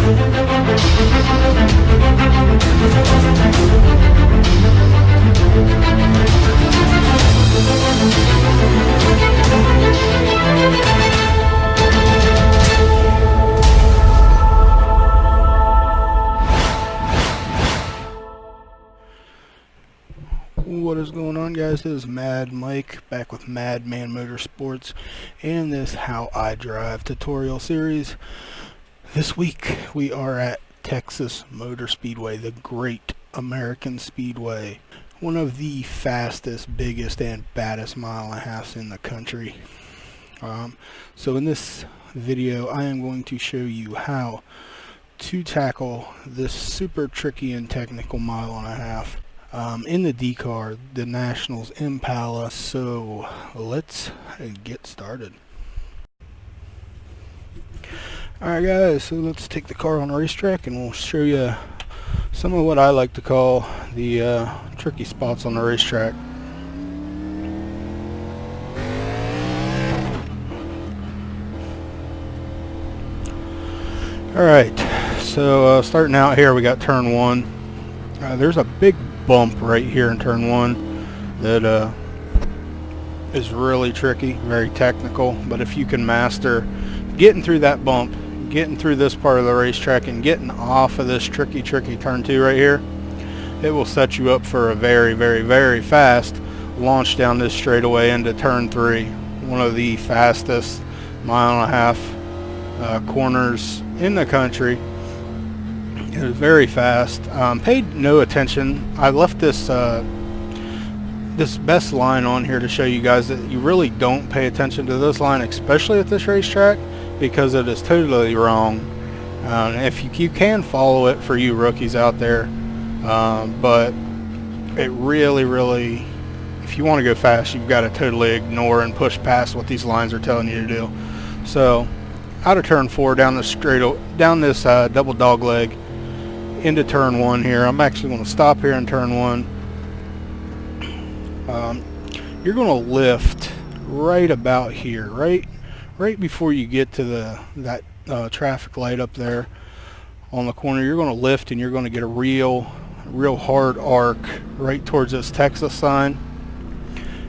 What is going on, guys? This is Mad Mike back with Madman Motorsports and this How I Drive tutorial series. This week we are at Texas Motor Speedway, the great American Speedway, one of the fastest, biggest, and baddest mile and a halves in the country. So in this video I am going to show you how to tackle this super tricky and technical mile and a half in the D car, the Nationals Impala. So let's get started. Alright guys, so let's take the car on the racetrack and we'll show you some of what I like to call the tricky spots on the racetrack. Alright, so starting out here we got turn one. There's a big bump right here in turn one that is really tricky, very technical, but if you can master getting through that bump, getting through this part of the racetrack and getting off of this tricky turn two right here, it will set you up for a very fast launch down this straightaway into turn three, one of the fastest mile and a half corners in the country. It was very fast. Paid no attention. I left this this best line on here to show you guys that you really don't pay attention to this line, especially at this racetrack, because it is totally wrong. If you can follow it for you rookies out there, but it really, if you want to go fast, you've got to totally ignore and push past what these lines are telling you to do. So out of turn four, down this double dog leg into turn one here. I'm actually going to stop here in turn one. You're going to lift right about here, right before you get to that traffic light up there on the corner. You're going to lift and you're going to get a real hard arc right towards this Texas sign,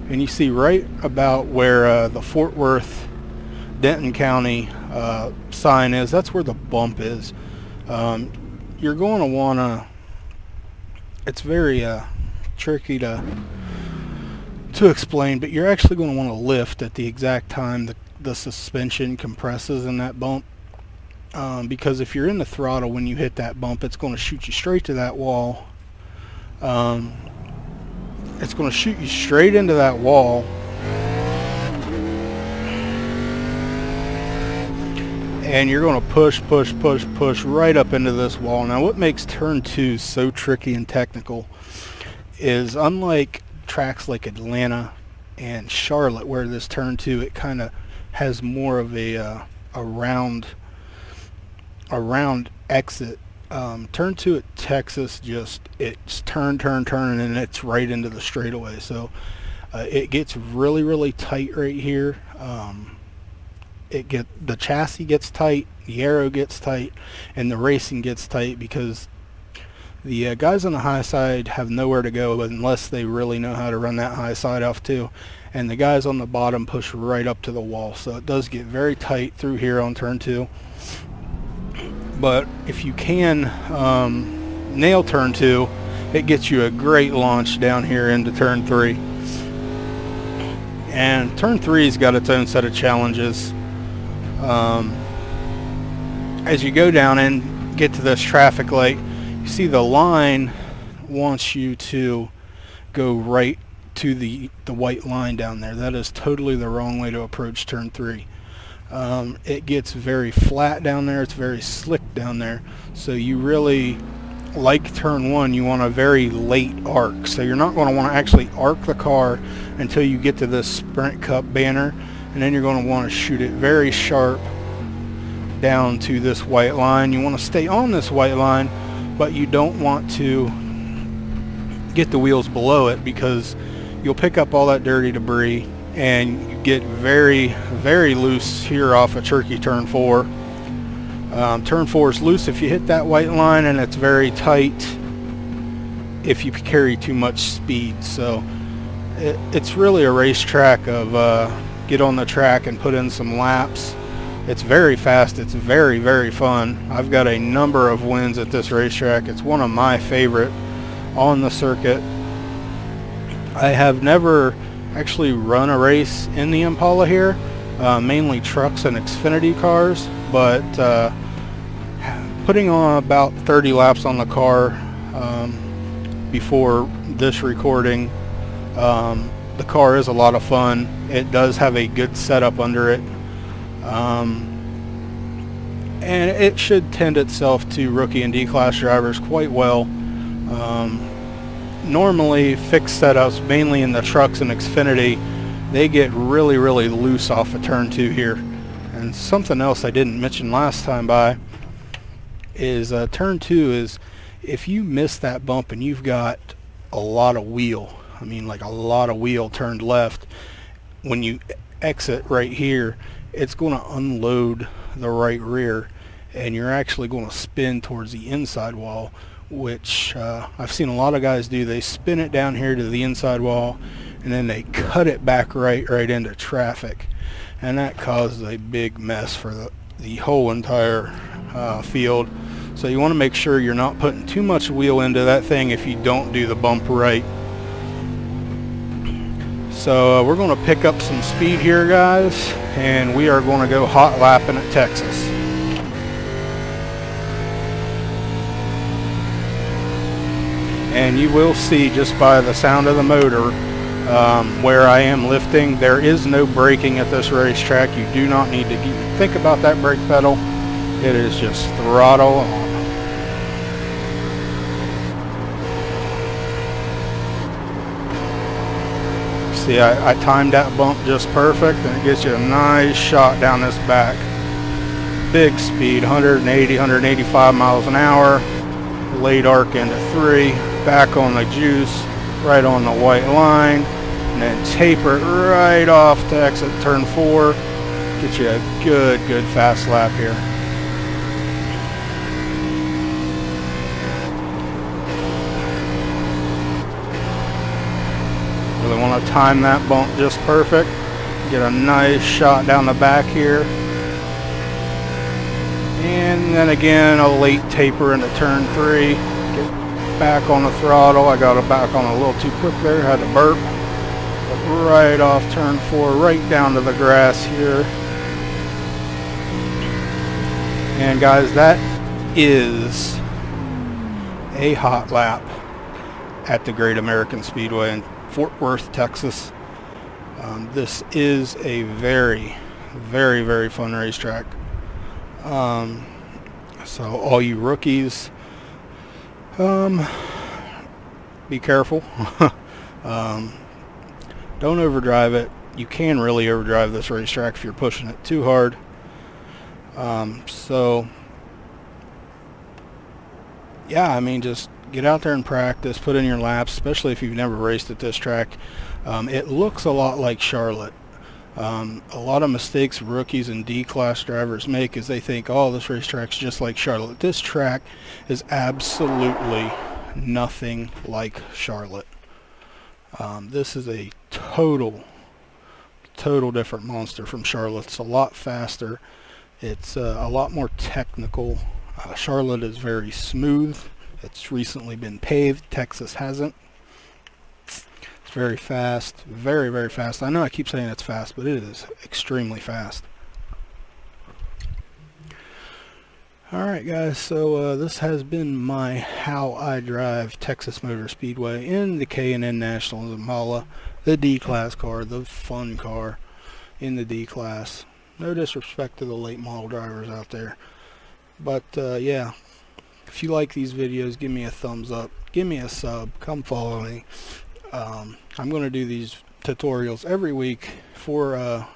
and you see right about where the Fortworth Denton County sign is. That's where the bump is. You're going to want to, it's very tricky to explain, but you're actually going to want to lift at the exact time the suspension compresses in that bump, because if you're in the throttle when you hit that bump, it's going to shoot you straight to that wall. It's going to shoot you straight into that wall, and you're going to push right up into this wall. Now what makes turn two so tricky and technical is, unlike tracks like Atlanta and Charlotte, where this turn two, it kind of has more of a round exit. Turn two at Texas, it's turn and then it's right into the straightaway. So it gets really tight right here. The chassis gets tight, the aero gets tight, and the racing gets tight, because the guys on the high side have nowhere to go unless they really know how to run that high side off too, and the guys on the bottom push right up to the wall. So it does get very tight through here on turn two. But if you can nail turn two, it gets you a great launch down here into turn three. And turn three's got its own set of challenges. As you go down and get to this traffic light, you see the line wants you to go right to the white line down there. That is totally the wrong way to approach turn three. It gets very flat down there, it's very slick down there, so you really, like turn one, you want a very late arc. So you're not going to want to actually arc the car until you get to this Sprint Cup banner, and then you're going to want to shoot it very sharp down to this white line. You want to stay on this white line, but you don't want to get the wheels below it, because you'll pick up all that dirty debris and you get very loose here off of Turkey turn 4. Turn 4 is loose if you hit that white line, and it's very tight if you carry too much speed. So it's really a racetrack of get on the track and put in some laps. It's very fast. It's very, very fun. I've got a number of wins at this racetrack. It's one of my favorite on the circuit. I have never actually run a race in the Impala here, mainly trucks and Xfinity cars, but putting on about 30 laps on the car before this recording. The car is a lot of fun. It does have a good setup under it, and it should tend itself to rookie and D-class drivers quite well. Normally fixed setups, mainly in the trucks and Xfinity, they get really, really loose off of turn 2 here. And something else I didn't mention last time by is turn 2 is, if you miss that bump and you've got a lot of wheel, I mean like a lot of wheel turned left, when you exit right here, it's going to unload the right rear, and you're actually going to spin towards the inside wall, which I've seen a lot of guys do. They spin it down here to the inside wall, and then they cut it back right into traffic, and that causes a big mess for the whole entire field. So you want to make sure you're not putting too much wheel into that thing if you don't do the bump right. So we're going to pick up some speed here, guys, and we are going to go hot lapping at Texas. And you will see just by the sound of the motor where I am lifting, there is no braking at this racetrack. You do not need to think about that brake pedal. It is just throttle on. See, I timed that bump just perfect, and it gets you a nice shot down this back. Big speed, 180, 185 miles an hour. Late arc into 3, back on the juice, right on the white line, and then taper it right off to exit turn 4. Get you a good fast lap here. Really want to time that bump just perfect. Get a nice shot down the back here. And then again, a late taper into turn 3. Get back on the throttle. I got it back on a little too quick there. Had to burp. But right off turn 4, right down to the grass here. And guys, that is a hot lap at the Great American Speedway in Fort Worth, Texas. This is a very fun racetrack. So all you rookies, be careful. Don't overdrive it. You can really overdrive this racetrack if you're pushing it too hard. So yeah, I mean, just get out there and practice, put in your laps, especially if you've never raced at this track. It looks a lot like Charlotte. A lot of mistakes rookies and D-class drivers make is they think, oh, this racetrack's just like Charlotte. This track is absolutely nothing like Charlotte. This is a total different monster from Charlotte. It's a lot faster. It's a lot more technical. Charlotte is very smooth. It's recently been paved. Texas hasn't. It's very fast, very fast. I know I keep saying it's fast, but it is extremely fast. Alright guys, so this has been my How I Drive Texas Motor Speedway in the K&N Nationals Impala, the D-Class car, the fun car in the D-Class. No disrespect to the late model drivers out there. But yeah, if you like these videos, give me a thumbs up, give me a sub, come follow me. I'm going to do these tutorials every week for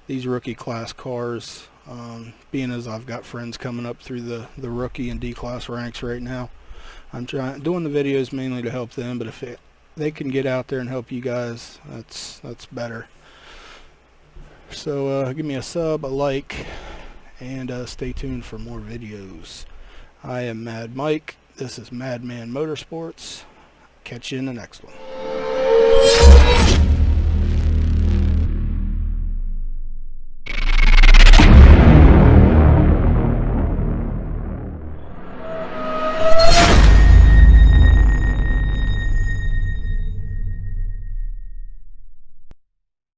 these rookie class cars, being as I've got friends coming up through the rookie and D-class ranks right now. I'm doing the videos mainly to help them, but if they can get out there and help you guys, that's better. So give me a sub, a like, and stay tuned for more videos. I am Mad Mike. This is Madman Motorsports. Catch you in the next one.